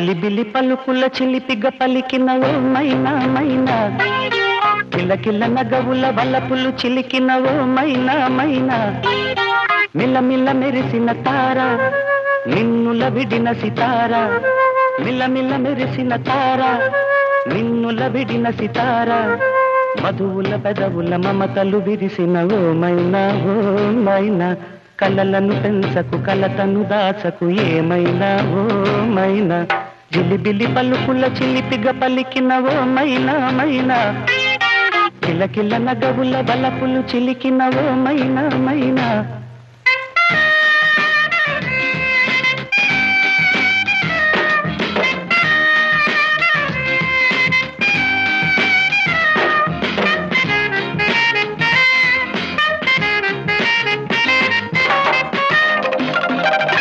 చిలిబిలి పలుకుల చిలిపిగ పలికిన ఓ మైనా మైనా, కిలకిల నగవుల వలపులు చిలికిన ఓ మైనా మైనా, మిలమిల మెరిసిన తార నిన్నుల విడిన సితార, మిలమిల మెరిసిన తార నిన్నుల విడిన సితార, మధువుల పెదవుల మమతలు విరిసిన ఓ మైనా ఓ మైనా, కలలను పెంచకు కలతను దాచకు ఏమైనా ఓ మైనా, జిలిబిలి పలుకుల చిలిపిగ పలికిన ఓ మైనా మైనా, కిలకిల నగవుల బలపులు చిలికిన ఓ మైనా మైనా.